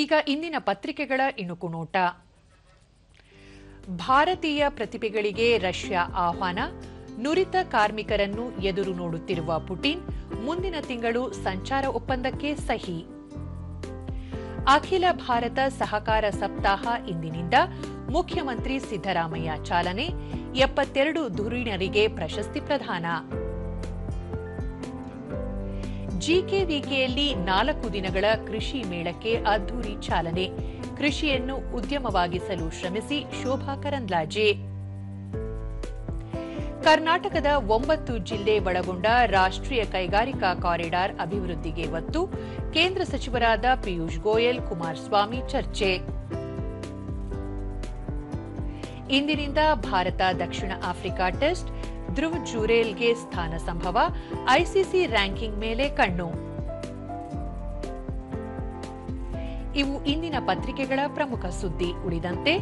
ಈಗ ಇಂದಿನ ಪತ್ರಿಕೆಗಳ ಇಣುಕು ನೋಟ. ಭಾರತೀಯ ಪ್ರತಿಭೆಗಳಿಗೆ ರಷ್ಯಾ ಆಹ್ವಾನ, ನುರಿತ ಕಾರ್ಮಿಕರನ್ನು ಎದುರು ನೋಡುತ್ತಿರುವ ಪುಟಿನ್, ಮುಂದಿನ ತಿಂಗಳು ಸಂಚಾರ ಒಪ್ಪಂದಕ್ಕೆ ಸಹಿ. ಅಖಿಲ ಭಾರತ ಸಹಕಾರ ಸಪ್ತಾಹ ಇಂದಿನಿಂದ ಮುಖ್ಯಮಂತ್ರಿ ಸಿದ್ದರಾಮಯ್ಯ ಚಾಲನೆ, 72 ಧುರೀಣರಿಗೆ ಪ್ರಶಸ್ತಿ ಪ್ರದಾನ. ಜಿಕೆವಿಕೆಯಲ್ಲಿ 4 ದಿನಗಳ ಕೃಷಿ ಮೇಳಕ್ಕೆ ಅದ್ದೂರಿ ಚಾಲನೆ, ಕೃಷಿಯನ್ನು ಉದ್ಯಮವಾಗಿಸಲು ಶ್ರಮಿಸಿ ಶೋಭಾ ಕರಂದ್ಲಾಜೆ. ಕರ್ನಾಟಕದ 9 ಜಿಲ್ಲೆ ಒಳಗೊಂಡ ರಾಷ್ಟ್ರೀಯ ಕೈಗಾರಿಕಾ ಕಾರಿಡಾರ್ ಅಭಿವೃದ್ಧಿಗೆ ಒತ್ತು, ಕೇಂದ್ರ ಸಚಿವರಾದ ಪಿಯೂಷ್ ಗೋಯಲ್, ಕುಮಾರಸ್ವಾಮಿ ಚರ್ಚೆ. ಇಂದಿನಿಂದ ಭಾರತ ದಕ್ಷಿಣ ಆಫ್ರಿಕಾ ಟೆಸ್ಟ್, ಧ್ರುವ್ ಜುರೇಲ್ಗೆ ಸ್ಥಾನ ಸಂಭವ, ಐಸಿಸಿ ರ್ಯಾಂಕಿಂಗ್ ಮೇಲೆ ಕಣ್ಣು. ಇವು ಇಂದಿನ ಪತ್ರಿಕೆಗಳ ಪ್ರಮುಖ ಸುದ್ದಿ. ಉಳಿದಂತೆ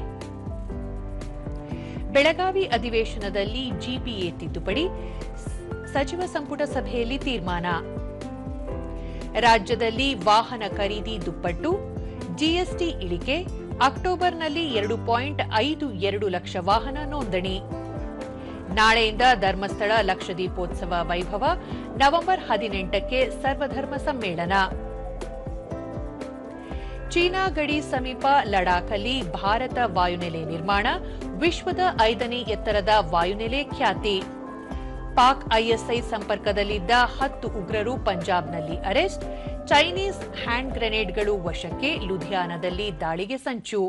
ಬೆಳಗಾವಿ ಅಧಿವೇಶನದಲ್ಲಿ ಜಿಪಿಎ ತಿದ್ದುಪಡಿ, ಸಚಿವ ಸಂಪುಟ ಸಭೆಯಲ್ಲಿ ತೀರ್ಮಾನ. ರಾಜ್ಯದಲ್ಲಿ ವಾಹನ ಖರೀದಿ ದುಪ್ಪಟ್ಟು, ಜಿಎಸ್ಟಿ ಇಳಿಕೆ, ಅಕ್ಟೋಬರ್ನಲ್ಲಿ 2.52 ಲಕ್ಷ ವಾಹನ ನೋಂದಣಿ. ನಾಳೆಯಿಂದ ಧರ್ಮಸ್ಥಳ ಲಕ್ಷದೀಪೋತ್ಸವ ವೈಭವ, ನವೆಂಬರ್ 18ಕ್ಕೆ ಸರ್ವಧರ್ಮ ಸಮ್ಮೇಳನ. ಚೀನಾ ಗಡಿ ಸಮೀಪ ಲಡಾಖ್ನಲ್ಲಿ ಭಾರತ ವಾಯುನೆಲೆ ನಿರ್ಮಾಣ, ವಿಶ್ವದ 5ನೇ ಎತ್ತರದ ವಾಯುನೆಲೆ ಖ್ಯಾತಿ. ಪಾಕ್ ಐಎಸ್ಐ ಸಂಪರ್ಕದಲ್ಲಿದ್ದ 10 ಉಗ್ರರು ಪಂಜಾಬ್ನಲ್ಲಿ ಅರೆಸ್ಟ್, ಚೈನೀಸ್ ಹ್ಯಾಂಡ್ ಗ್ರೆನೇಡ್ಗಳು ವಶಕ್ಕೆ, ಲುಧಿಯಾನದಲ್ಲಿ ದಾಳಿಗೆ ಸಂಚು.